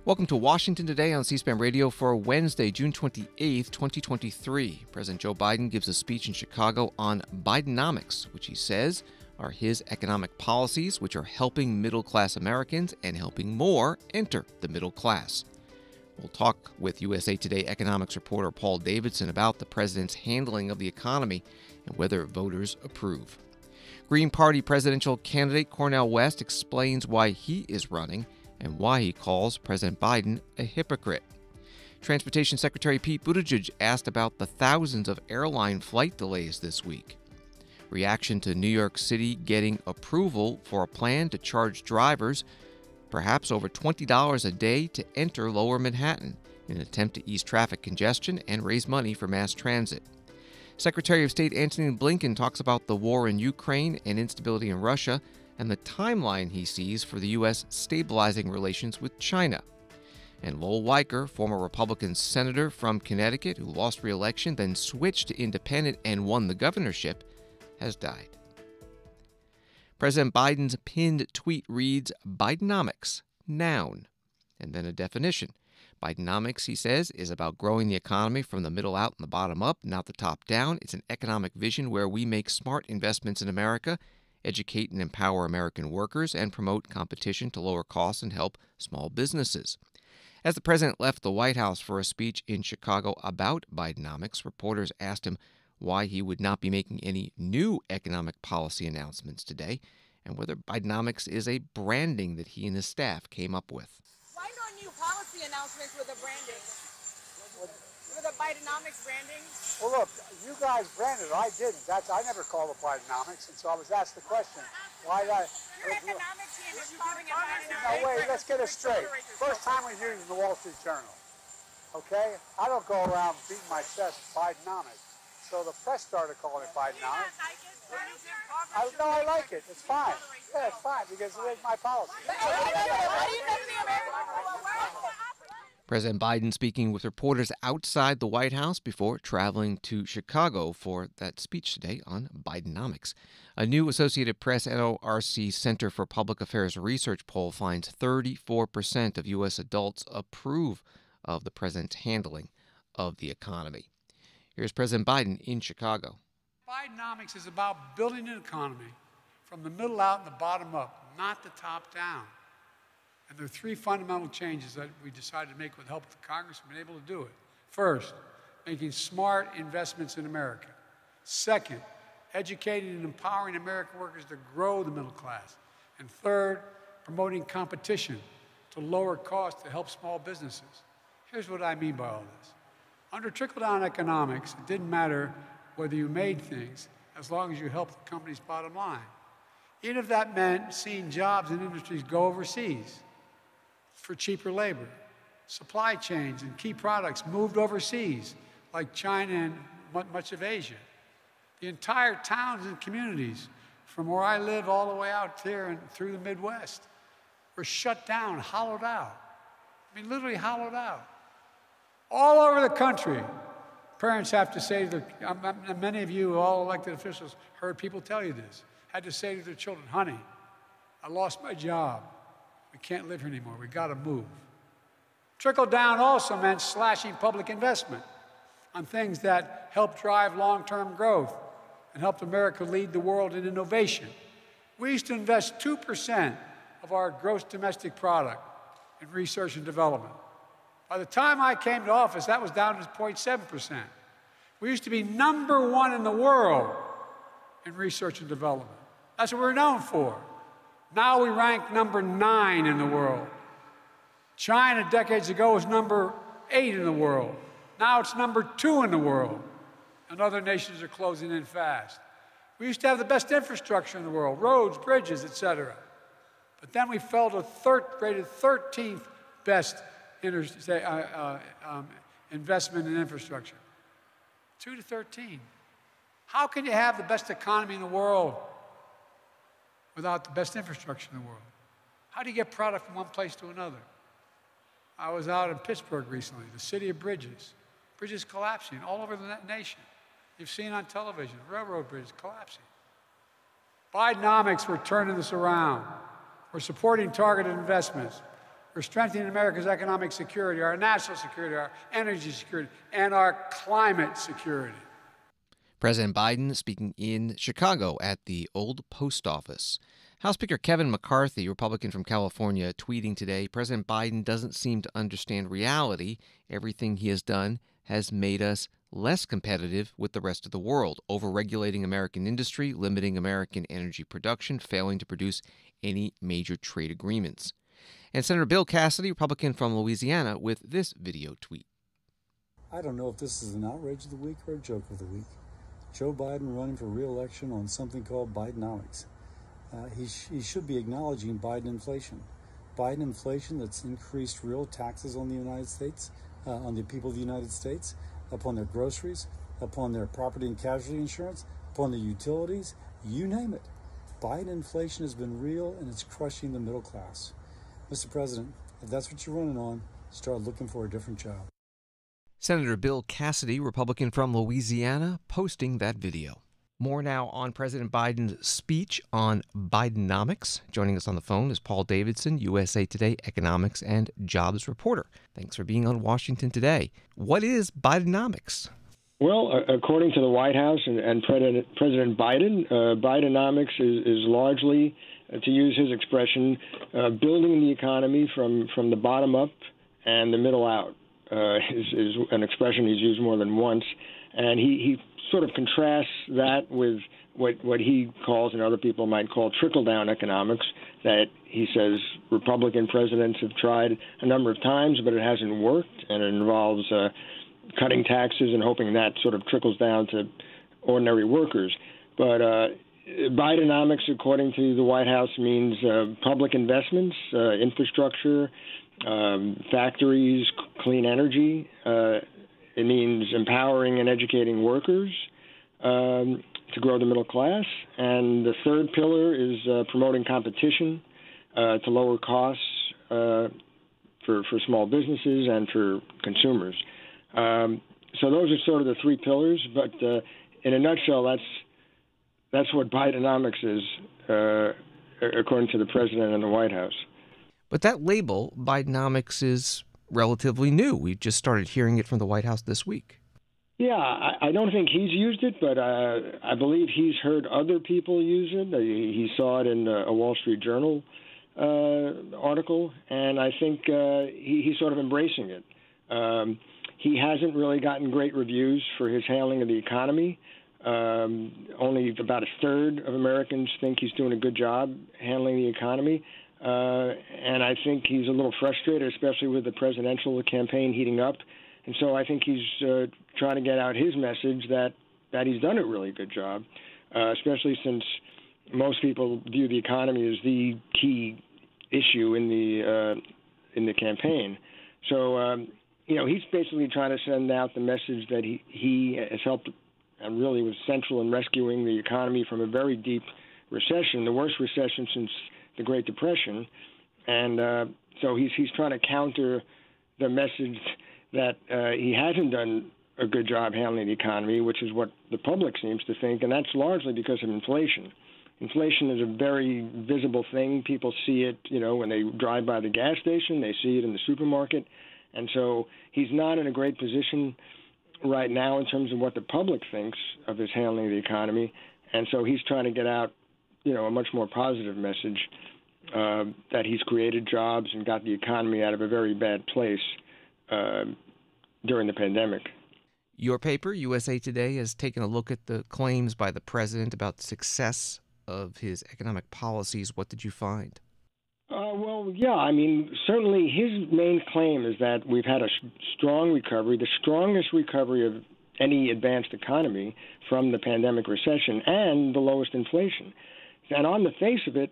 Welcome to Washington Today on C-SPAN Radio for Wednesday, June 28th, 2023. President Joe Biden gives a speech in Chicago on Bidenomics, which he says are his economic policies which are helping middle-class Americans and helping more enter the middle class. We'll talk with USA Today economics reporter Paul Davidson about the president's handling of the economy and whether voters approve. Green Party presidential candidate Cornel West explains why he is running and why he calls President Biden a hypocrite. Transportation Secretary Pete Buttigieg asked about the thousands of airline flight delays this week. Reaction to New York City getting approval for a plan to charge drivers perhaps over $20 a day to enter Lower Manhattan in an attempt to ease traffic congestion and raise money for mass transit. Secretary of State Antony Blinken talks about the war in Ukraine and instability in Russia and the timeline he sees for the U.S. stabilizing relations with China. And Lowell Weicker, former Republican senator from Connecticut who lost re-election, then switched to independent and won the governorship, has died. President Biden's pinned tweet reads, Bidenomics, noun, and then a definition. Bidenomics, he says, is about growing the economy from the middle out and the bottom up, not the top down. It's an economic vision where we make smart investments in America, educate and empower American workers, and promote competition to lower costs and help small businesses. As the president left the White House for a speech in Chicago about Bidenomics, reporters asked him why he would not be making any new economic policy announcements today, and whether Bidenomics is a branding that he and his staff came up with. Why no new policy announcements with a branding? With a Bidenomics branding? Well, look, you guys branded it. I didn't. I never called it Bidenomics, and so I was asked the question, why did I... Your economics team is calling it No, Bidenomics. wait, let's get it straight. First time we hear it in the Wall Street Journal, okay? I don't go around beating my chest Bidenomics. So the press started calling it Bidenomics. No, I like it. It's fine. Yeah, it's fine, because it is my policy. President Biden speaking with reporters outside the White House before traveling to Chicago for that speech today on Bidenomics. A new Associated Press NORC Center for Public Affairs Research poll finds 34% of U.S. adults approve of the president's handling of the economy. Here's President Biden in Chicago. Bidenomics is about building an economy from the middle out and the bottom up, not the top down. And there are three fundamental changes that we decided to make with the help of the Congress. We've been able to do it. First, making smart investments in America. Second, educating and empowering American workers to grow the middle class. And third, promoting competition to lower costs to help small businesses. Here's what I mean by all this. Under trickle-down economics, it didn't matter whether you made things as long as you helped the company's bottom line. Even if that meant seeing jobs and industries go overseas for cheaper labor. Supply chains and key products moved overseas, like China and much of Asia. The entire towns and communities, from where I live all the way out there and through the Midwest, were shut down, hollowed out. I mean, literally hollowed out. All over the country, parents have to say to their, many of you, all elected officials, heard people tell you this, had to say to their children, honey, I lost my job. We can't live here anymore. We got to move. Trickle down also meant slashing public investment on things that help drive long-term growth and helped America lead the world in innovation. We used to invest 2% of our gross domestic product in research and development. By the time I came to office, that was down to 0.7%. We used to be #1 in the world in research and development. That's what we're known for. Now we rank #9 in the world. China decades ago was #8 in the world. Now it's #2 in the world. And other nations are closing in fast. We used to have the best infrastructure in the world, roads, bridges, et cetera. But then we fell to rated 13th best investment in infrastructure. 2 to 13. How can you have the best economy in the world without the best infrastructure in the world? How do you get product from one place to another? I was out in Pittsburgh recently, the city of bridges. Bridges collapsing all over the nation. You've seen on television, railroad bridges collapsing. Bidenomics, we're turning this around. We're supporting targeted investments. We're strengthening America's economic security, our national security, our energy security, and our climate security. President Biden speaking in Chicago at the old post office. House Speaker Kevin McCarthy, Republican from California, tweeting today, President Biden doesn't seem to understand reality. Everything he has done has made us less competitive with the rest of the world, overregulating American industry, limiting American energy production, failing to produce any major trade agreements. And Senator Bill Cassidy, Republican from Louisiana, with this video tweet. I don't know if this is an outrage of the week or a joke of the week. Joe Biden running for re-election on something called Bidenomics. He should be acknowledging Biden inflation. Biden inflation that's increased real taxes on the United States, on the people of the United States, upon their groceries, upon their property and casualty insurance, upon their utilities, you name it. Biden inflation has been real and it's crushing the middle class. Mr. President, if that's what you're running on, start looking for a different job. Senator Bill Cassidy, Republican from Louisiana, posting that video. More now on President Biden's speech on Bidenomics. Joining us on the phone is Paul Davidson, USA Today economics and jobs reporter. Thanks for being on Washington Today. What is Bidenomics? Well, according to the White House and President Biden, Bidenomics is largely, to use his expression, building the economy from the bottom up and the middle out. Is an expression he's used more than once. And he sort of contrasts that with what he calls, and other people might call, trickle-down economics, that he says Republican presidents have tried a number of times, but it hasn't worked, and it involves cutting taxes and hoping that sort of trickles down to ordinary workers. But Bidenomics, according to the White House, means public investments, infrastructure, factories, clean energy. It means empowering and educating workers to grow the middle class. And the third pillar is promoting competition to lower costs for small businesses and for consumers. So those are sort of the three pillars. But in a nutshell, that's what Bidenomics is, according to the president and the White House. But that label, Bidenomics, is relatively new. We've just started hearing it from the White House this week. Yeah, I don't think he's used it, but I believe he's heard other people use it. He saw it in a Wall Street Journal article, and I think he's sort of embracing it. He hasn't really gotten great reviews for his handling of the economy. Only about a third of Americans think he's doing a good job handling the economy. And I think he's a little frustrated, especially with the presidential campaign heating up. And so I think he's trying to get out his message that he's done a really good job, especially since most people view the economy as the key issue in the campaign. So, he's basically trying to send out the message that he has helped and really was central in rescuing the economy from a very deep recession, the worst recession since the Great Depression. And so he's trying to counter the message that he hasn't done a good job handling the economy, which is what the public seems to think, and that's largely because of inflation. Inflation is a very visible thing. People see it, when they drive by the gas station, they see it in the supermarket. And so he's not in a great position right now in terms of what the public thinks of his handling of the economy. And so he's trying to get out, a much more positive message that he's created jobs and got the economy out of a very bad place during the pandemic. Your paper, USA Today, has taken a look at the claims by the president about the success of his economic policies. What did you find? Certainly his main claim is that we've had a strong recovery, the strongest recovery of any advanced economy from the pandemic recession, and the lowest inflation. And on the face of it,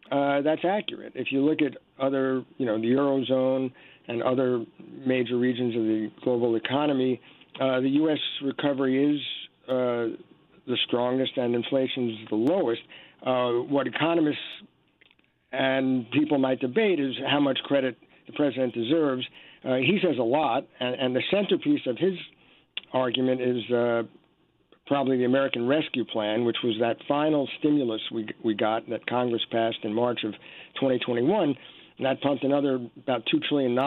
that's accurate. If you look at other, the Eurozone and other major regions of the global economy, the U.S. recovery is the strongest and inflation is the lowest. What economists and people might debate is how much credit the president deserves. He says a lot, and the centerpiece of his argument is probably the American Rescue Plan, which was that final stimulus we got that Congress passed in March of 2021. and that pumped another about $2 trillion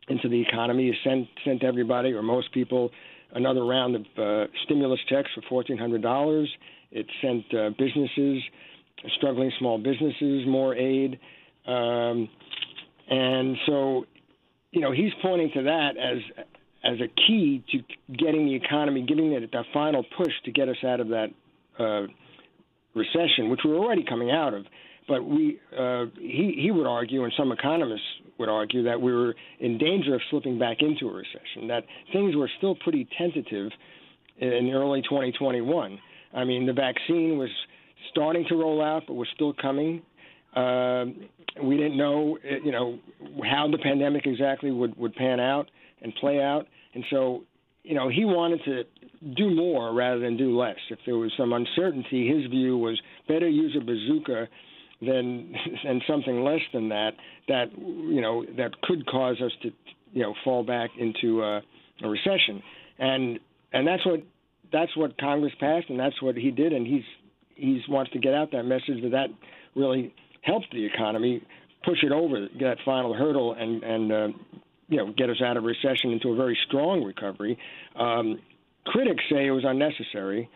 into the economy. It sent everybody, or most people, another round of stimulus checks for $1,400. It sent businesses, struggling small businesses, more aid. And so, he's pointing to that as a key to getting the economy, giving it that final push to get us out of that recession, which we're already coming out of. But he would argue, and some economists would argue, that we were in danger of slipping back into a recession, that things were still pretty tentative in early 2021. I mean, the vaccine was starting to roll out, but was still coming. We didn't know, how the pandemic exactly would pan out and play out. And so, he wanted to do more rather than do less. If there was some uncertainty, his view was better use a bazooka than something less than that that could cause us to, fall back into a recession. And that's what Congress passed, and that's what he did. And he wants to get out that message that really helped the economy, push it over, get that final hurdle, and get us out of recession into a very strong recovery. Critics say it was unnecessary.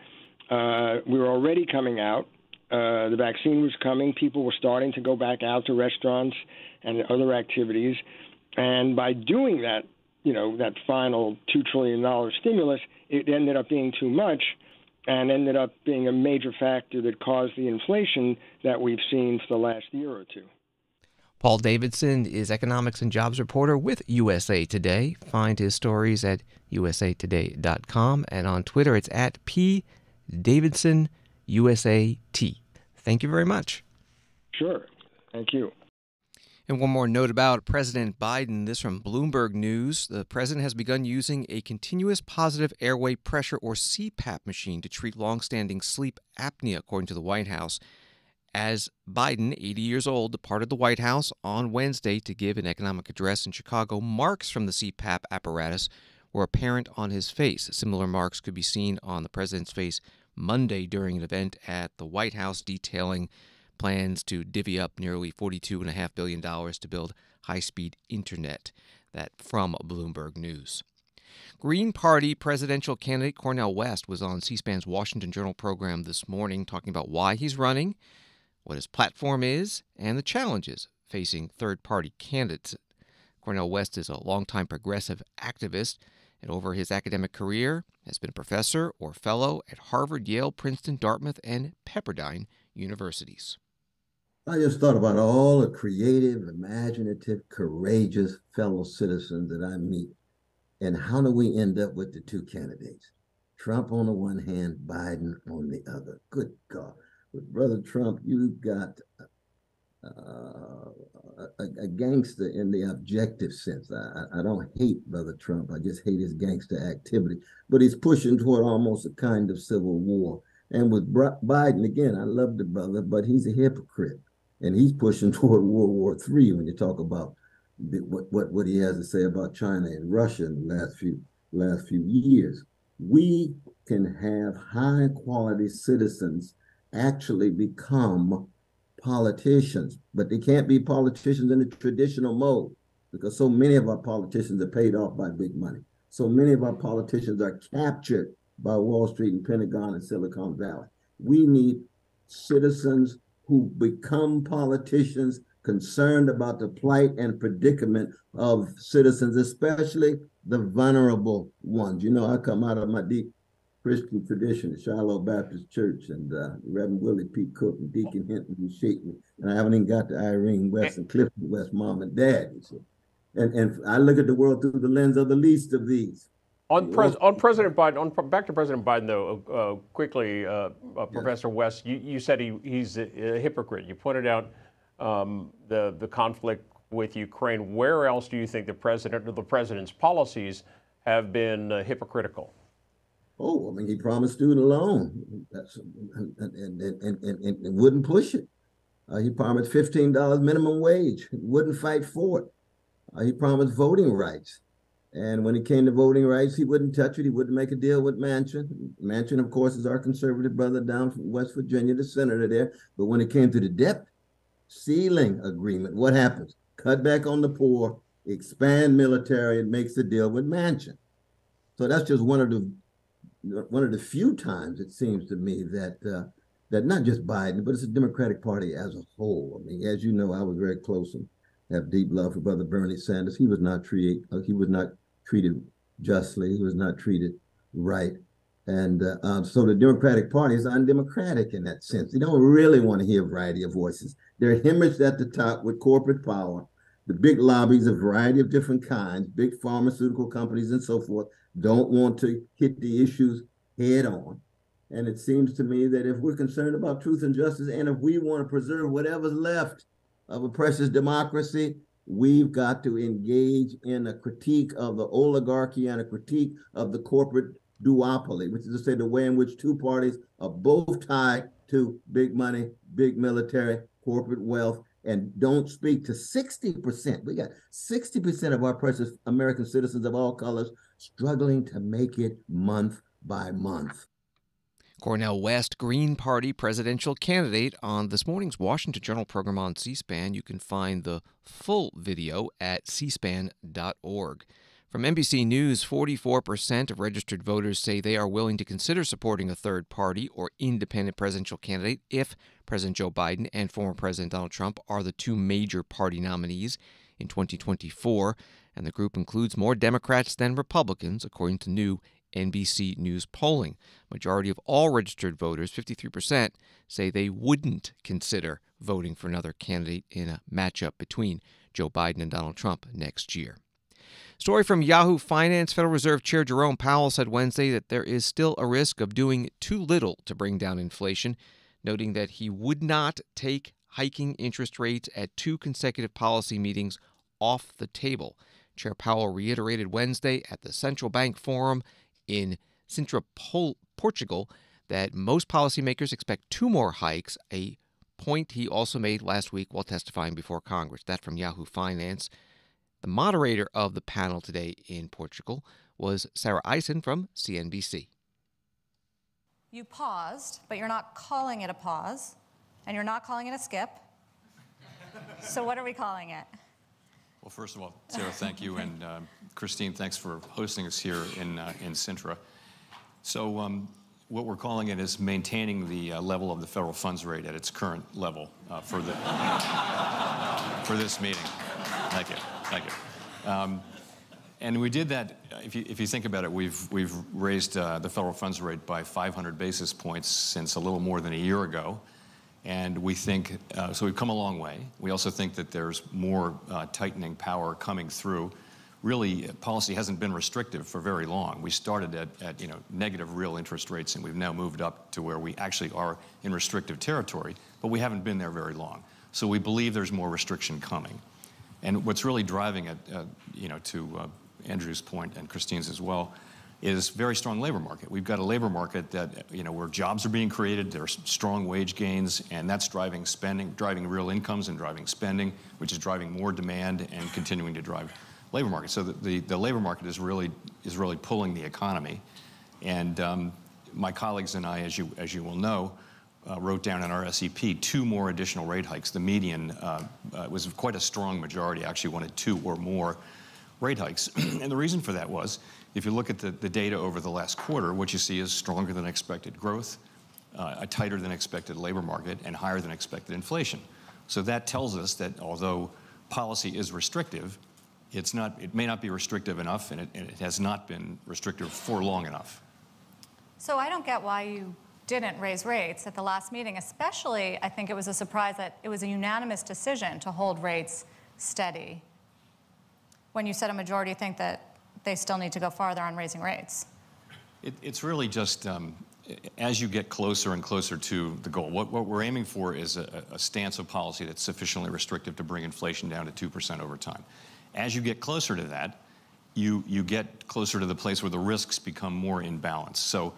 We were already coming out. The vaccine was coming. People were starting to go back out to restaurants and other activities. And by doing that, that final $2 trillion stimulus, it ended up being too much and ended up being a major factor that caused the inflation that we've seen for the last year or two. Paul Davidson is economics and jobs reporter with USA Today. Find his stories at usatoday.com, and on Twitter it's at PDavidsonUSAT. Thank you very much. Sure. Thank you. And one more note about President Biden. This from Bloomberg News. The president has begun using a continuous positive airway pressure, or CPAP, machine to treat longstanding sleep apnea, according to the White House. As Biden, 80 years old, departed the White House on Wednesday to give an economic address in Chicago, marks from the CPAP apparatus were apparent on his face. Similar marks could be seen on the president's face Monday during an event at the White House detailing plans to divvy up nearly $42.5 billion to build high-speed internet. That from Bloomberg News. Green Party presidential candidate Cornel West was on C-SPAN's Washington Journal program this morning talking about why he's running, what his platform is, and the challenges facing third-party candidates. Cornel West is a longtime progressive activist, and over his academic career has been a professor or fellow at Harvard, Yale, Princeton, Dartmouth, and Pepperdine universities. I just thought about all the creative, imaginative, courageous fellow citizens that I meet, and how do we end up with the two candidates? Trump on the one hand, Biden on the other. Good God. With Brother Trump, you've got a gangster in the objective sense. I don't hate Brother Trump. I just hate his gangster activity. But he's pushing toward almost a kind of civil war. And with Biden, again, I love the brother, but he's a hypocrite. And he's pushing toward World War III when you talk about what he has to say about China and Russia in the last few years. We can have high quality citizens actually become politicians, but they can't be politicians in the traditional mode, because so many of our politicians are paid off by big money. So many of our politicians are captured by Wall Street and Pentagon and Silicon Valley. We need citizens who become politicians, concerned about the plight and predicament of citizens, especially the vulnerable ones. I come out of my deep Christian tradition, the Shiloh Baptist Church, and Reverend Willie P. Cook and Deacon Hinton who shaped me. And I haven't even got to Irene West and Clifton West, mom and dad. You see. And I look at the world through the lens of the least of these. On President Biden, back to President Biden, though, quickly, Professor West, you said he's a hypocrite. You pointed out the conflict with Ukraine. Where else do you think the president or the president's policies have been hypocritical? Oh, I mean, he promised student loan and wouldn't push it. He promised $15 minimum wage, wouldn't fight for it. He promised voting rights. And when it came to voting rights, he wouldn't touch it. He wouldn't make a deal with Manchin. Manchin, of course, is our conservative brother down from West Virginia, the senator there. But when it came to the debt ceiling agreement. What happens? Cut back on the poor, expand military, and makes a deal with Manchin. So that's just one of the few times it seems to me that that not just Biden, but it's the Democratic Party as a whole. I mean, as you know, I was very close and have deep love for Brother Bernie Sanders. He was not treated justly. He was not treated right. And so the Democratic Party is undemocratic in that sense. They don't really want to hear a variety of voices. They're hemorrhaged at the top with corporate power. The big lobbies, a variety of different kinds, big pharmaceutical companies and so forth, don't want to hit the issues head on. And it seems to me that if we're concerned about truth and justice, and if we want to preserve whatever's left of a precious democracy, we've got to engage in a critique of the oligarchy and a critique of the corporate duopoly, which is to say the way in which two parties are both tied to big money, big military, corporate wealth, and don't speak to 60%. We got 60% of our precious American citizens of all colors struggling to make it month by month. Cornel West, Green Party presidential candidate, on this morning's Washington Journal program on C-SPAN. You can find the full video at cspan.org. From NBC News, 44% of registered voters say they are willing to consider supporting a third party or independent presidential candidate if President Joe Biden and former President Donald Trump are the two major party nominees in 2024. And the group includes more Democrats than Republicans, according to new NBC News polling. Majority of all registered voters, 53%, say they wouldn't consider voting for another candidate in a matchup between Joe Biden and Donald Trump next year. Story from Yahoo Finance. Federal Reserve Chair Jerome Powell said Wednesday that there is still a risk of doing too little to bring down inflation, noting that he would not take hiking interest rates at two consecutive policy meetings off the table. Chair Powell reiterated Wednesday at the Central Bank Forum in Sintra, Portugal, that most policymakers expect two more hikes, a point he also made last week while testifying before Congress. That from Yahoo Finance. The moderator of the panel today in Portugal was Sarah Eisen from CNBC. You paused, but you're not calling it a pause, and you're not calling it a skip. So what are we calling it? Well, first of all, Sarah, thank you, and Christine, thanks for hosting us here in Sintra. So what we're calling it is maintaining the level of the federal funds rate at its current level for this meeting. Thank you. Thank you. And we did that. If you think about it, we've raised the federal funds rate by 500 basis points since a little more than a year ago. And we think, so we've come a long way. We also think that there's more tightening power coming through. Really, policy hasn't been restrictive for very long. We started at negative real interest rates, and we've now moved up to where we actually are in restrictive territory, but we haven't been there very long. So we believe there's more restriction coming. And what's really driving it, to Andrew's point and Christine's as well, is very strong labor market. We've got a labor market that, where jobs are being created, there's strong wage gains, and that's driving spending, driving real incomes and driving spending, which is driving more demand and continuing to drive labor market. So the labor market is really pulling the economy. And my colleagues and I, as you will know, wrote down in our SEP 2 more additional rate hikes. The median was quite a strong majority, actually wanted 2 or more rate hikes. And the reason for that was, if you look at the data over the last quarter, what you see is stronger than expected growth, a tighter than expected labor market, and higher than expected inflation. So that tells us that although policy is restrictive, it may not be restrictive enough, and it has not been restrictive for long enough. So I don't get why you didn't raise rates at the last meeting, especially I think it was a surprise that it was a unanimous decision to hold rates steady when you said a majority think that they still need to go farther on raising rates. It's really just as you get closer and closer to the goal. What we're aiming for is a stance of policy that's sufficiently restrictive to bring inflation down to 2% over time. As you get closer to that, you get closer to the place where the risks become more in balance. So,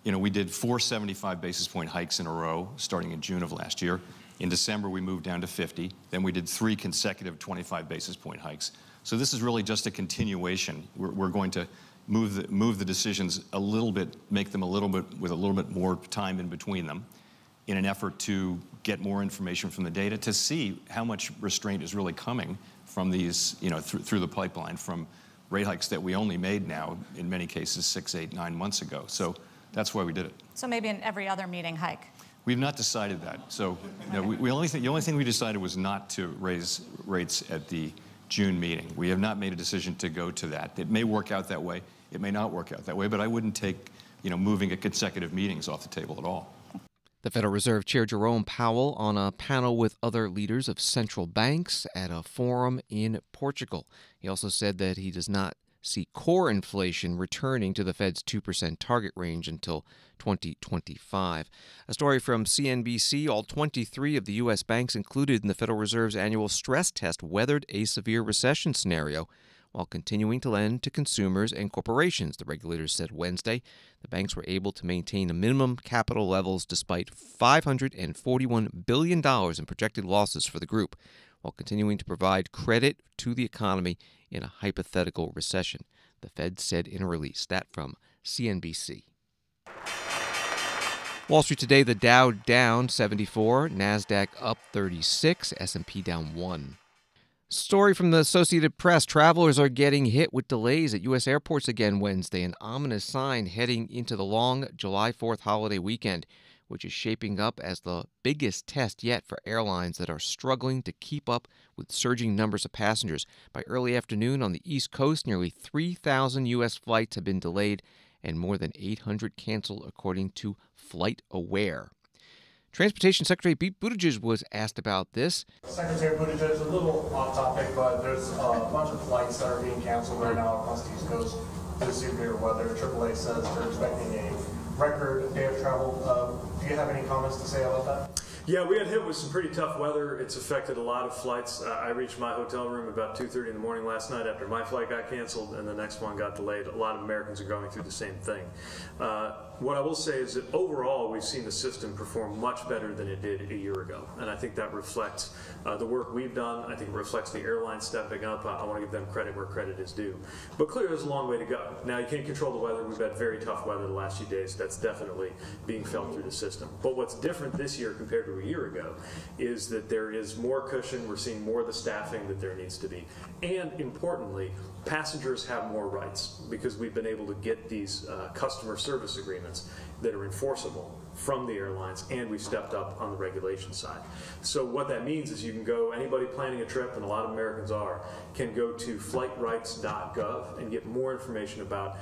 we did 4 75 basis point hikes in a row starting in June of last year. In December, we moved down to 50. Then we did 3 consecutive 25 basis point hikes. So this is really just a continuation. We're going to move the decisions a little bit, make them a little bit with a little bit more time in between them. in an effort to get more information from the data to see how much restraint is really coming from these, through the pipeline, from rate hikes that we only made now, in many cases, 6, 8, 9 months ago. So that's why we did it. So maybe in every other meeting hike? We've not decided that. So the only thing we decided was not to raise rates at the June meeting. We have not made a decision to go to that. It may work out that way. It may not work out that way, but I wouldn't take, moving at consecutive meetings off the table at all. The Federal Reserve Chair Jerome Powell on a panel with other leaders of central banks at a forum in Portugal. He also said that he does not see core inflation returning to the Fed's 2% target range until 2025. A story from CNBC, all 23 of the U.S. banks included in the Federal Reserve's annual stress test weathered a severe recession scenario while continuing to lend to consumers and corporations, the regulators said Wednesday. The banks were able to maintain minimum capital levels despite $541 billion in projected losses for the group, while continuing to provide credit to the economy in a hypothetical recession, the Fed said in a release. That from CNBC. Wall Street today, the Dow down 74, NASDAQ up 36, S&P down 1. Story from the Associated Press. Travelers are getting hit with delays at U.S. airports again Wednesday, an ominous sign heading into the long July 4th holiday weekend, which is shaping up as the biggest test yet for airlines that are struggling to keep up with surging numbers of passengers. By early afternoon on the East Coast, nearly 3,000 U.S. flights have been delayed and more than 800 canceled, according to FlightAware. Transportation Secretary Pete Buttigieg was asked about this. Secretary Buttigieg, a little off topic, but there's a bunch of flights that are being canceled right now across the East Coast due to severe weather. AAA says they're expecting a record day of travel. Do you have any comments to say about that? Yeah, we got hit with some pretty tough weather. It's affected a lot of flights. I reached my hotel room about 2:30 in the morning last night after my flight got canceled and the next one got delayed. A lot of Americans are going through the same thing. What I will say is that overall we've seen the system perform much better than it did a year ago, and I think that reflects the work we've done. I think it reflects the airlines stepping up. I want to give them credit where credit is due. But clearly there's a long way to go. Now, you can't control the weather. We've had very tough weather the last few days. That's definitely being felt through the system. But what's different this year compared to a year ago is that there is more cushion. We're seeing more of the staffing that there needs to be. And importantly, passengers have more rights because we've been able to get these customer service agreements that are enforceable from the airlines, and we've stepped up on the regulation side. So what that means is you can go, anybody planning a trip, and a lot of Americans are, can go to flightrights.gov and get more information about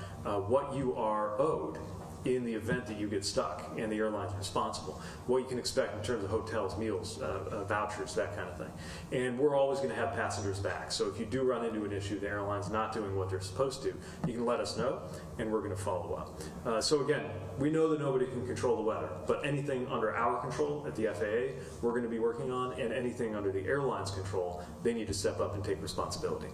what you are owed in the event that you get stuck and the airline's responsible, what you can expect in terms of hotels, meals, vouchers, that kind of thing. And we're always going to have passengers back. So if you do run into an issue, the airline's not doing what they're supposed to, you can let us know and we're going to follow up. So again, we know that nobody can control the weather, but anything under our control at the FAA, we're going to be working on, and anything under the airline's control, they need to step up and take responsibility.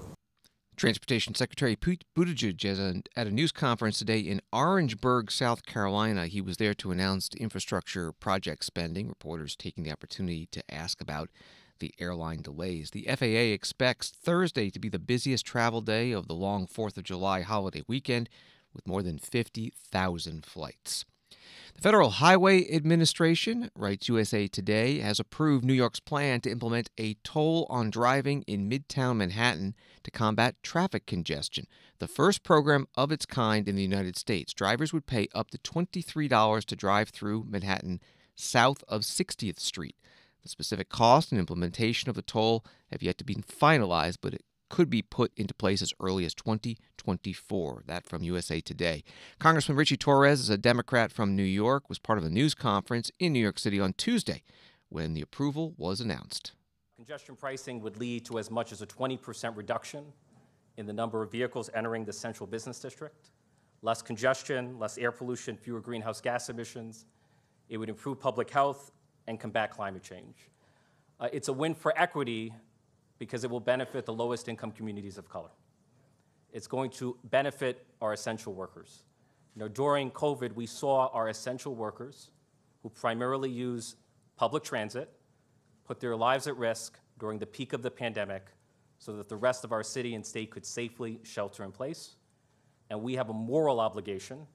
Transportation Secretary Pete Buttigieg at a news conference today in Orangeburg, South Carolina. He was there to announce infrastructure project spending. Reporters taking the opportunity to ask about the airline delays. The FAA expects Thursday to be the busiest travel day of the long 4th of July holiday weekend, with more than 50,000 flights. The Federal Highway Administration, writes USA Today, has approved New York's plan to implement a toll on driving in Midtown Manhattan to combat traffic congestion, the first program of its kind in the United States. Drivers would pay up to $23 to drive through Manhattan south of 60th Street. The specific cost and implementation of the toll have yet to be finalized, but it could be put into place as early as 2024. That from USA Today. Congressman Richie Torres is a Democrat from New York, was part of a news conference in New York City on Tuesday when the approval was announced. Congestion pricing would lead to as much as a 20% reduction in the number of vehicles entering the central business district. Less congestion, less air pollution, fewer greenhouse gas emissions. It would improve public health and combat climate change. It's a win for equity because it will benefit the lowest income communities of color. It's going to benefit our essential workers. During COVID, we saw our essential workers, who primarily use public transit, put their lives at risk during the peak of the pandemic so that the rest of our city and state could safely shelter in place. And we have a moral obligation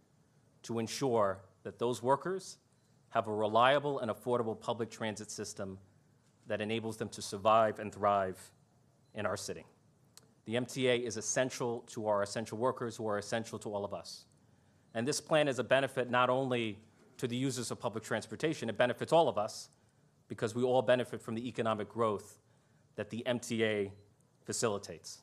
to ensure that those workers have a reliable and affordable public transit system that enables them to survive and thrive in our city. The MTA is essential to our essential workers who are essential to all of us. And this plan is a benefit not only to the users of public transportation, it benefits all of us because we all benefit from the economic growth that the MTA facilitates.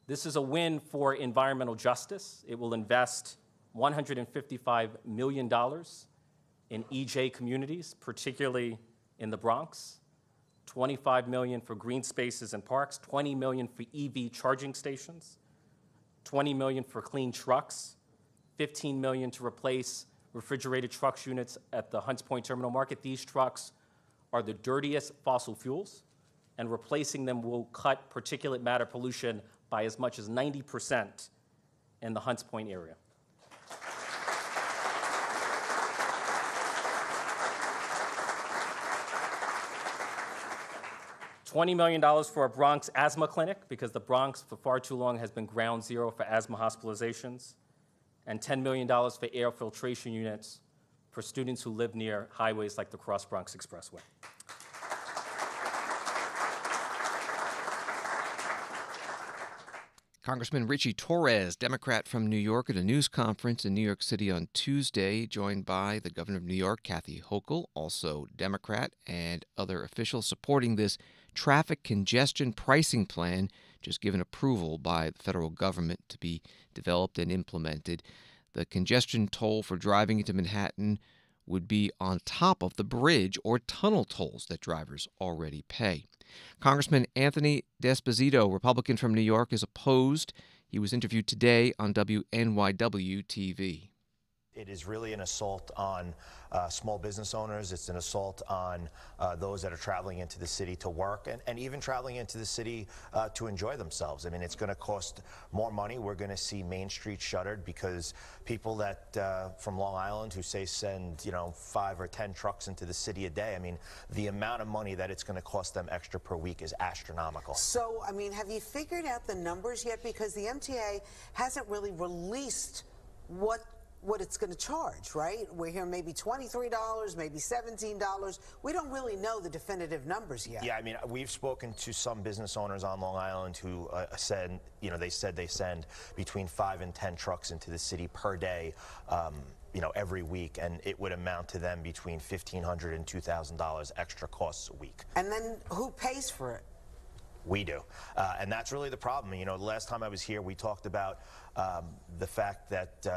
This is a win for environmental justice. It will invest $155 million in EJ communities, particularly in the Bronx, $25 million for green spaces and parks, $20 million for EV charging stations, $20 million for clean trucks, $15 million to replace refrigerated trucks units at the Hunts Point Terminal Market. These trucks are the dirtiest fossil fuels, and replacing them will cut particulate matter pollution by as much as 90% in the Hunts Point area. $20 million for a Bronx asthma clinic, because the Bronx for far too long has been ground zero for asthma hospitalizations, and $10 million for air filtration units for students who live near highways like the Cross Bronx Expressway. Congressman Richie Torres, Democrat from New York, at a news conference in New York City on Tuesday, joined by the governor of New York, Kathy Hochul, also Democrat, and other officials supporting this traffic congestion pricing plan, just given approval by the federal government to be developed and implemented. The congestion toll for driving into Manhattan would be on top of the bridge or tunnel tolls that drivers already pay. Congressman Anthony D'Esposito, Republican from New York, is opposed. He was interviewed today on WNYW TV. It is really an assault on small business owners. It's an assault on those that are traveling into the city to work and even traveling into the city to enjoy themselves. I mean, it's going to cost more money. We're going to see Main Street shuttered because people that from Long Island who say send 5 or 10 trucks into the city a day. I mean, the amount of money that it's going to cost them extra per week is astronomical. So, I mean, have you figured out the numbers yet? Because the MTA hasn't really released what it's going to charge, right? We're hearing maybe $23, maybe $17. We don't really know the definitive numbers yet. Yeah, I mean, we've spoken to some business owners on Long Island who said, they said they send between 5 and 10 trucks into the city per day, every week, and it would amount to them between $1,500 and $2,000 extra costs a week. And then who pays for it? We do. And that's really the problem. The last time I was here, we talked about the fact that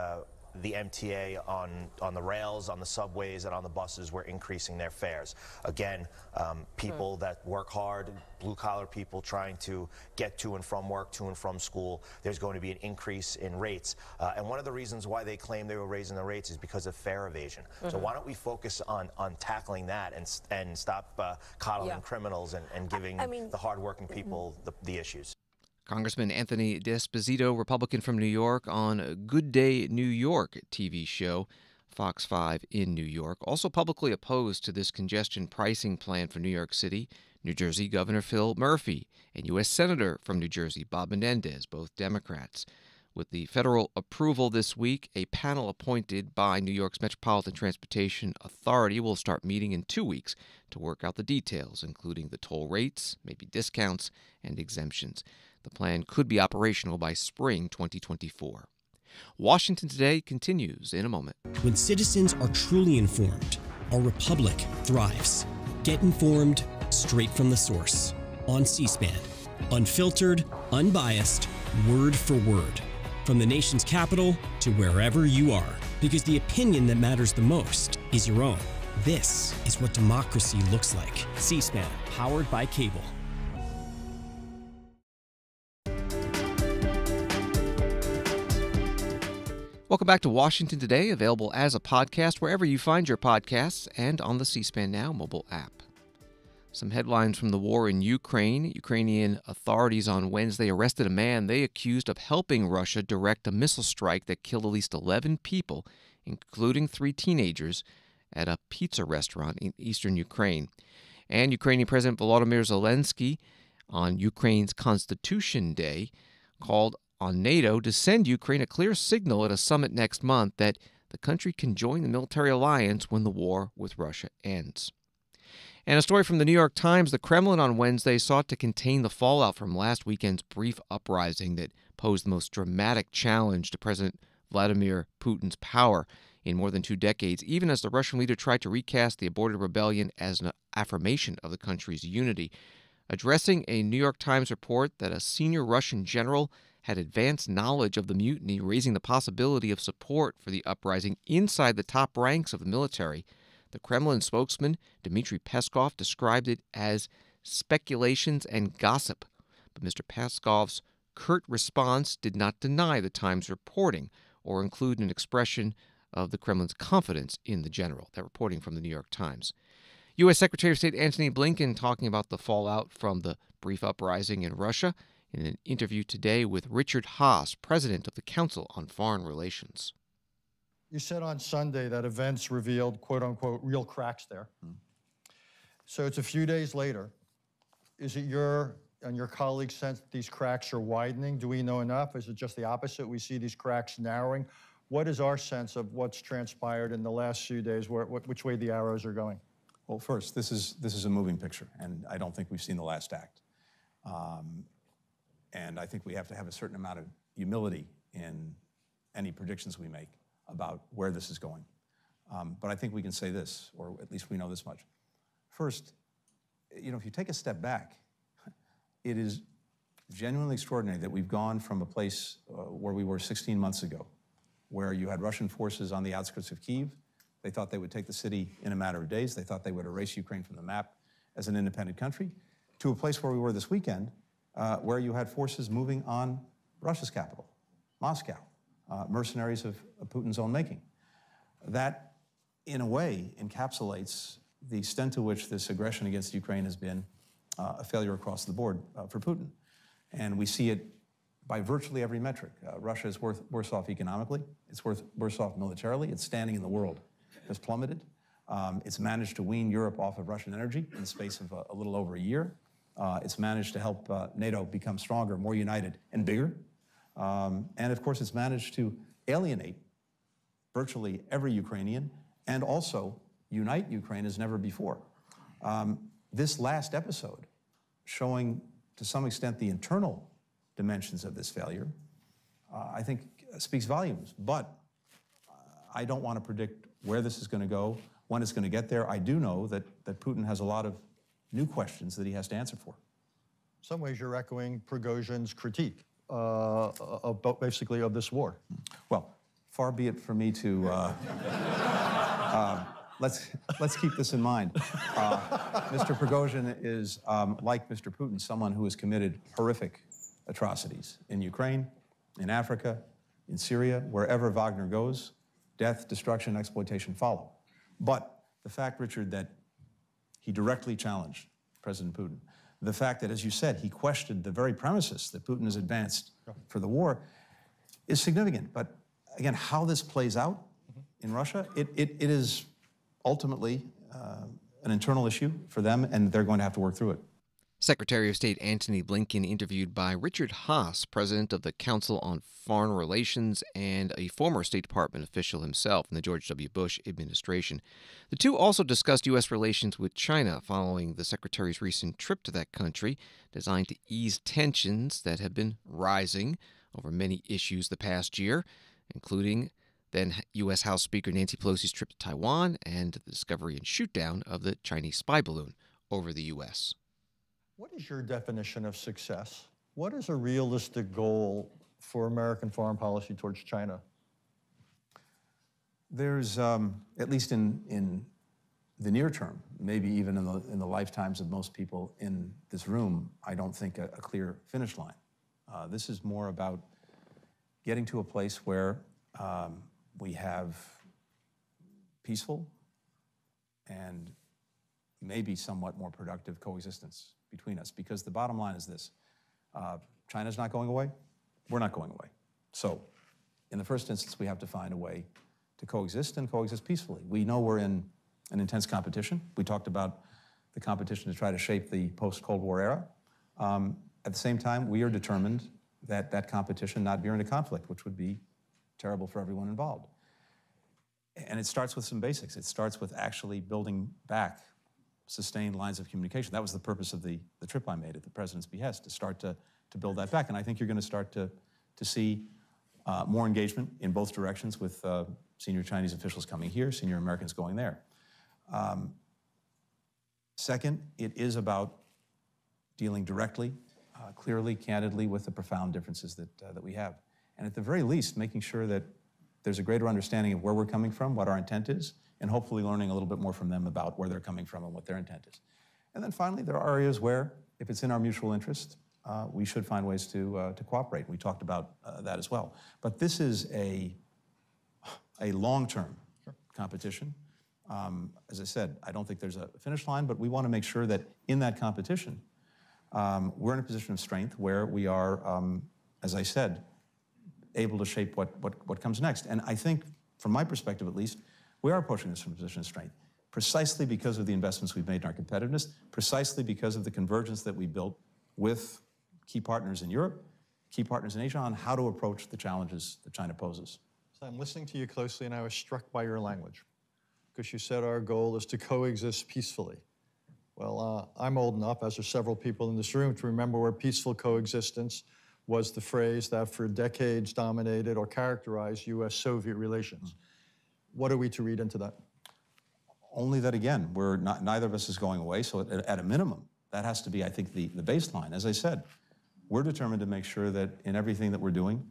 the MTA on the rails, on the subways, and on the buses were increasing their fares. Again, people that work hard, blue-collar people trying to get to and from work, to and from school, there's going to be an increase in rates. And one of the reasons why they claim they were raising the rates is because of fare evasion. So why don't we focus on tackling that and stop coddling criminals and giving the hardworking people the issues. Congressman Anthony D'Esposito, Republican from New York, on Good Day New York TV show, Fox 5 in New York. Also publicly opposed to this congestion pricing plan for New York City, New Jersey Governor Phil Murphy and U.S. Senator from New Jersey Bob Menendez, both Democrats. With the federal approval this week, a panel appointed by New York's Metropolitan Transportation Authority will start meeting in 2 weeks to work out the details, including the toll rates, maybe discounts, and exemptions. The plan could be operational by spring 2024. Washington Today continues in a moment. When citizens are truly informed, our republic thrives. Get informed straight from the source. On C-SPAN. Unfiltered, unbiased, word for word. From the nation's capital to wherever you are. Because the opinion that matters the most is your own. This is what democracy looks like. C-SPAN, powered by cable. Welcome back to Washington Today, available as a podcast wherever you find your podcasts and on the C-SPAN Now mobile app. Some headlines from the war in Ukraine. Ukrainian authorities on Wednesday arrested a man they accused of helping Russia direct a missile strike that killed at least 11 people, including 3 teenagers, at a pizza restaurant in eastern Ukraine. And Ukrainian President Volodymyr Zelensky, on Ukraine's Constitution Day, called on NATO to send Ukraine a clear signal at a summit next month that the country can join the military alliance when the war with Russia ends. And a story from the New York Times, the Kremlin on Wednesday sought to contain the fallout from last weekend's brief uprising that posed the most dramatic challenge to President Vladimir Putin's power in more than 2 decades, even as the Russian leader tried to recast the aborted rebellion as an affirmation of the country's unity. Addressing a New York Times report that a senior Russian general had advanced knowledge of the mutiny, raising the possibility of support for the uprising inside the top ranks of the military, the Kremlin spokesman, Dmitry Peskov, described it as speculations and gossip. But Mr. Peskov's curt response did not deny the Times reporting or include an expression of the Kremlin's confidence in the general. That reporting from the New York Times. U.S. Secretary of State Antony Blinken talking about the fallout from the brief uprising in Russia in an interview today with Richard Haass, president of the Council on Foreign Relations. You said on Sunday that events revealed, quote unquote, real cracks there. So it's a few days later. Is it your and your colleagues' sense that these cracks are widening? Do we know enough? Is it just the opposite? We see these cracks narrowing. What is our sense of what's transpired in the last few days, which way the arrows are going? Well, first, this is a moving picture, and I don't think we've seen the last act. And I think we have to have a certain amount of humility in any predictions we make about where this is going. But I think we can say this, or at least we know this much. First, you know, if you take a step back, it is genuinely extraordinary that we've gone from a place where we were 16 months ago, where you had Russian forces on the outskirts of Kyiv. They thought they would take the city in a matter of days. They thought they would erase Ukraine from the map as an independent country, to a place where we were this weekend, where you had forces moving on Russia's capital, Moscow, mercenaries of Putin's own making. That, in a way, encapsulates the extent to which this aggression against Ukraine has been a failure across the board for Putin. And we see it by virtually every metric. Russia is worse off economically. It's worse off militarily. Its standing in the world has plummeted. It's managed to wean Europe off of Russian energy in the space of a little over a year. It's managed to help NATO become stronger, more united, and bigger. And of course, it's managed to alienate virtually every Ukrainian and also unite Ukraine as never before. This last episode, showing to some extent the internal dimensions of this failure, I think speaks volumes. But I don't want to predict where this is going to go, when it's going to get there. I do know that Putin has a lot of new questions that he has to answer for. In some ways, you're echoing Prigozhin's critique basically of this war. Well, far be it for me to let's keep this in mind. Mr. Prigozhin is, like Mr. Putin, someone who has committed horrific atrocities in Ukraine, in Africa, in Syria. Wherever Wagner goes, death, destruction, exploitation follow. But the fact, Richard, that he directly challenged President Putin, the fact that, as you said, he questioned the very premises that Putin has advanced for the war is significant. But again, how this plays out in Russia, it is ultimately an internal issue for them, and they're going to have to work through it. Secretary of State Antony Blinken interviewed by Richard Haass, president of the Council on Foreign Relations and a former State Department official himself in the George W. Bush administration. The two also discussed U.S. relations with China following the secretary's recent trip to that country, designed to ease tensions that have been rising over many issues the past year, including then U.S. House Speaker Nancy Pelosi's trip to Taiwan and the discovery and shootdown of the Chinese spy balloon over the U.S. What is your definition of success? What is a realistic goal for American foreign policy towards China? There's, at least in the near term, maybe even in the lifetimes of most people in this room, I don't think a clear finish line. This is more about getting to a place where we have peaceful and maybe somewhat more productive coexistence between us. Because the bottom line is this: China's not going away, we're not going away. So in the first instance, we have to find a way to coexist and coexist peacefully. We know we're in an intense competition. We talked about the competition to try to shape the post-Cold War era. At the same time, we are determined that that competition not veer into conflict, which would be terrible for everyone involved. And it starts with some basics. It starts with actually building back sustained lines of communication. That was the purpose of the trip I made at the president's behest, to start to build that back. And I think you're going to start to see more engagement in both directions, with senior Chinese officials coming here, senior Americans going there. Second, it is about dealing directly, clearly, candidly, with the profound differences that we have. And at the very least, making sure that there's a greater understanding of where we're coming from, what our intent is, and hopefully learning a little bit more from them about where they're coming from and what their intent is. And then finally, there are areas where, if it's in our mutual interest, we should find ways to cooperate. We talked about that as well. But this is a long-term competition. As I said, I don't think there's a finish line, but we want to make sure that in that competition, we're in a position of strength where we are, as I said, able to shape what comes next. And I think, from my perspective at least, we are approaching this from a position of strength, precisely because of the investments we've made in our competitiveness, precisely because of the convergence that we built with key partners in Europe, key partners in Asia, on how to approach the challenges that China poses. So I'm listening to you closely, and I was struck by your language, because you said our goal is to coexist peacefully. Well, I'm old enough, as are several people in this room, to remember where peaceful coexistence was the phrase that for decades dominated or characterized U.S.-Soviet relations. What are we to read into that? Only that, again, neither of us is going away, so at a minimum, that has to be, I think, the baseline. As I said, we're determined to make sure that in everything that we're doing,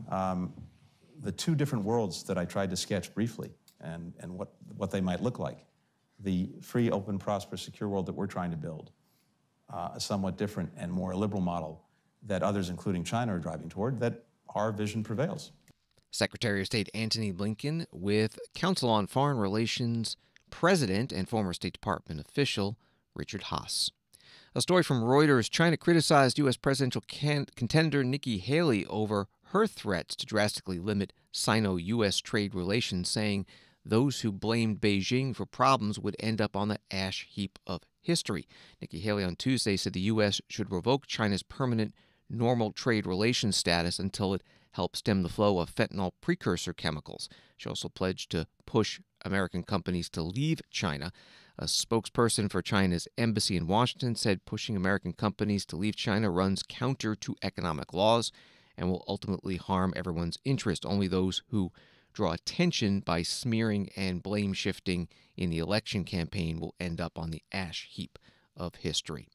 the two different worlds that I tried to sketch briefly and what they might look like, the free, open, prosperous, secure world that we're trying to build, a somewhat different and more liberal model that others, including China, are driving toward, that our vision prevails. Secretary of State Antony Blinken with Council on Foreign Relations President and former State Department official Richard Haass. A story from Reuters: China criticized U.S. presidential contender Nikki Haley over her threats to drastically limit Sino-U.S. trade relations, saying those who blamed Beijing for problems would end up on the ash heap of history. Nikki Haley on Tuesday said the U.S. should revoke China's permanent normal trade relations status until it helps stem the flow of fentanyl precursor chemicals. She also pledged to push American companies to leave China. A spokesperson for China's embassy in Washington said pushing American companies to leave China runs counter to economic laws and will ultimately harm everyone's interest. Only those who draw attention by smearing and blame shifting in the election campaign will end up on the ash heap of history.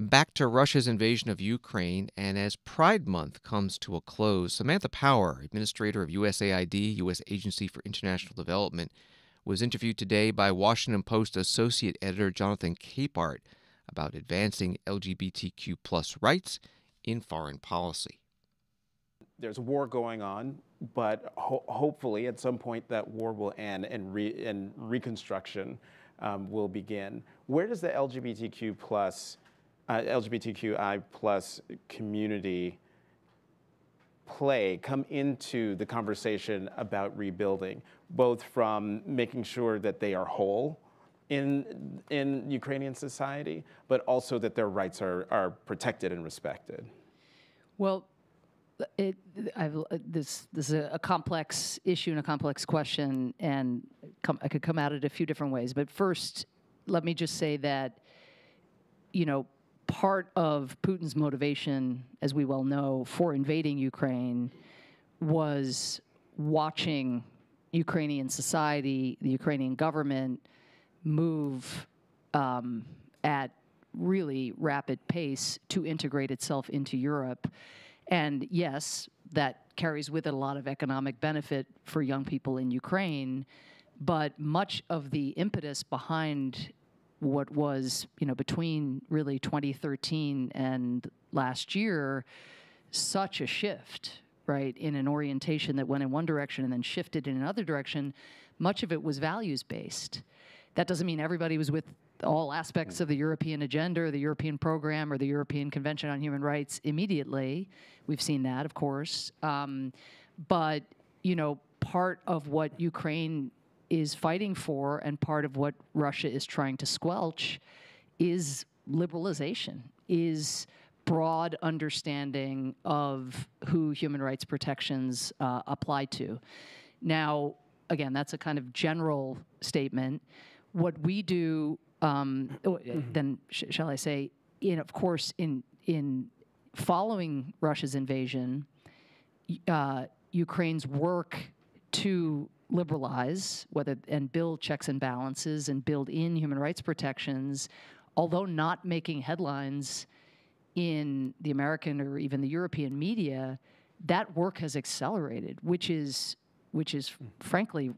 Back to Russia's invasion of Ukraine, and as Pride Month comes to a close, Samantha Power, administrator of USAID, U.S. Agency for International Development, was interviewed today by Washington Post associate editor Jonathan Capehart about advancing LGBTQ+ rights in foreign policy. There's a war going on, but hopefully at some point that war will end and reconstruction will begin. Where does the LGBTQI plus community come into the conversation about rebuilding, both from making sure that they are whole in Ukrainian society, but also that their rights are protected and respected? Well, this is a complex issue and a complex question, and I could come at it a few different ways. But first, let me just say that, part of Putin's motivation, as we well know, for invading Ukraine was watching Ukrainian society, the Ukrainian government, move at really rapid pace to integrate itself into Europe. And yes, that carries with it a lot of economic benefit for young people in Ukraine, but much of the impetus behind what was, between really 2013 and last year, such a shift, right, in an orientation that went in one direction and then shifted in another direction, much of it was values-based. That doesn't mean everybody was with all aspects of the European agenda or the European program or the European Convention on Human Rights immediately. We've seen that, of course. But, part of what Ukraine is fighting for and part of what Russia is trying to squelch is liberalization, is broad understanding of who human rights protections apply to. Now, again, that's a kind of general statement. What we do, then shall I say, of course, in following Russia's invasion, Ukraine's work to liberalize and build checks and balances and build in human rights protections, although not making headlines in the American or even the European media, that work has accelerated, which is frankly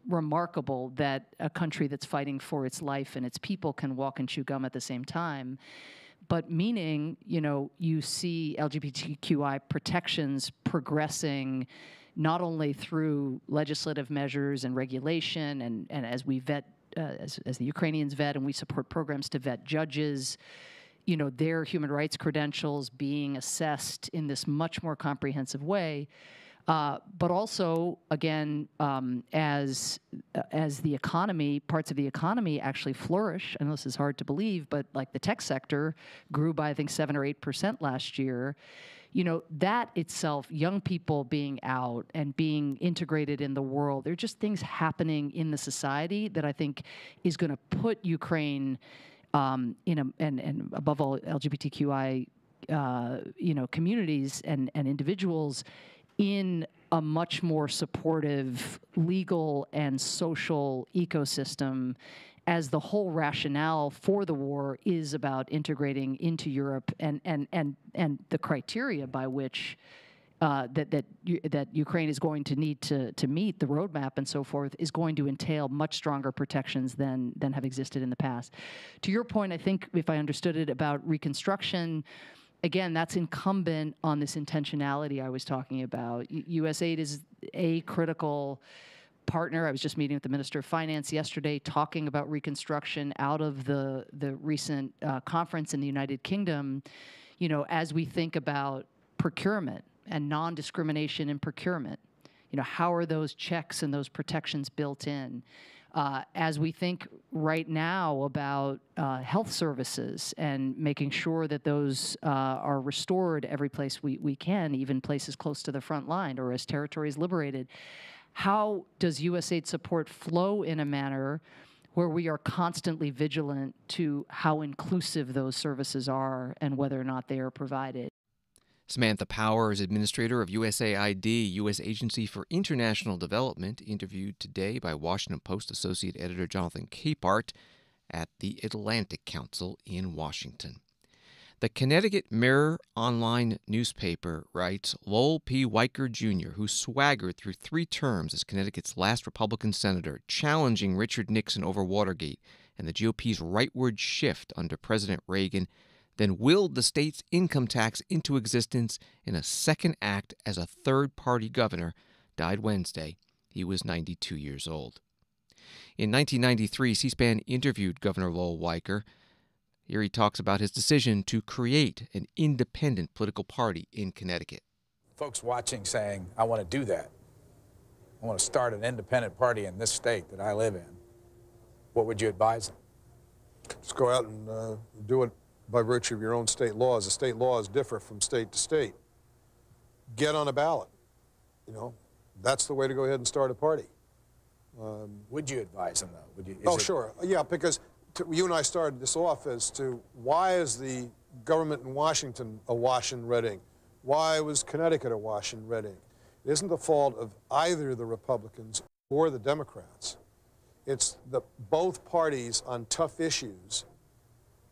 remarkable that a country that's fighting for its life and its people can walk and chew gum at the same time. But meaning, you see LGBTQI protections progressing not only through legislative measures and regulation, and as we vet, as the Ukrainians vet, and we support programs to vet judges, their human rights credentials being assessed in this much more comprehensive way. But also, again, as the economy, parts of the economy actually flourish, and this is hard to believe, but like the tech sector grew by, I think, 7 or 8% last year, that itself, young people being out and being integrated in the world, there are just things happening in the society that I think is going to put Ukraine and above all LGBTQI, communities and individuals in a much more supportive legal and social ecosystem, as the whole rationale for the war is about integrating into Europe, and the criteria by which that Ukraine is going to need to meet, the roadmap and so forth, is going to entail much stronger protections than have existed in the past. To your point, I think, if I understood it, about reconstruction, again, that's incumbent on this intentionality I was talking about. USAID is a critical partner. I was just meeting with the Minister of Finance yesterday talking about reconstruction out of the recent conference in the United Kingdom. As we think about procurement and non-discrimination in procurement, how are those checks and those protections built in? As we think right now about health services and making sure that those are restored every place we can, even places close to the front line or as territories liberated, how does USAID support flow in a manner where we are constantly vigilant to how inclusive those services are and whether or not they are provided? Samantha Power is administrator of USAID, U.S. Agency for International Development, interviewed today by Washington Post associate editor Jonathan Capehart at the Atlantic Council in Washington. The Connecticut Mirror online newspaper writes Lowell P. Weicker Jr., who swaggered through 3 terms as Connecticut's last Republican senator, challenging Richard Nixon over Watergate and the GOP's rightward shift under President Reagan, then willed the state's income tax into existence in a second act as a third-party governor, died Wednesday. He was 92 years old. In 1993, C-SPAN interviewed Governor Lowell Weicker. Here he talks about his decision to create an independent political party in Connecticut. Folks watching saying, I want to do that. I want to start an independent party in this state that I live in. What would you advise them? Just go out and do it by virtue of your own state laws. The state laws differ from state to state. Get on a ballot. That's the way to go ahead and start a party. Would you advise them, though? Sure. Yeah, because you and I started this off as to why is the government in Washington awash in red ink? Why was Connecticut awash in red ink? It isn't the fault of either the Republicans or the Democrats. It's both parties on tough issues,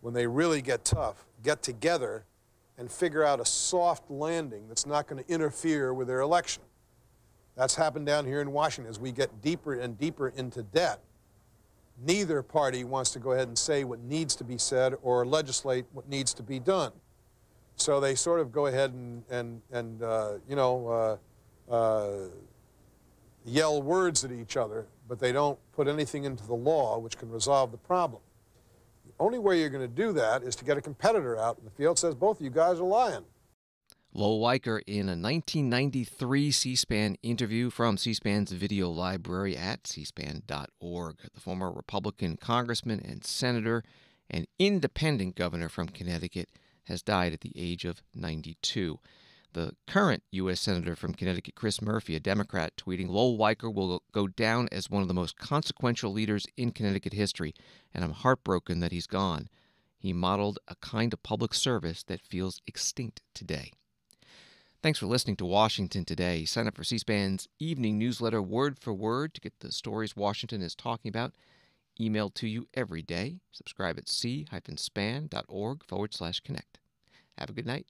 when they really get tough, get together and figure out a soft landing that's not going to interfere with their election. That's happened down here in Washington. As we get deeper and deeper into debt, neither party wants to go ahead and say what needs to be said or legislate what needs to be done. So they sort of go ahead and yell words at each other, but they don't put anything into the law which can resolve the problem. The only way you're going to do that is to get a competitor out in the field that says both of you guys are lying. Lowell Weicker in a 1993 C-SPAN interview from C-SPAN's video library at cspan.org. The former Republican congressman and senator and independent governor from Connecticut has died at the age of 92. The current U.S. Senator from Connecticut, Chris Murphy, a Democrat, tweeting, Lowell Weicker will go down as one of the most consequential leaders in Connecticut history, and I'm heartbroken that he's gone. He modeled a kind of public service that feels extinct today. Thanks for listening to Washington Today. Sign up for C-SPAN's evening newsletter word for word to get the stories Washington is talking about emailed to you every day. Subscribe at c-span.org/connect. Have a good night.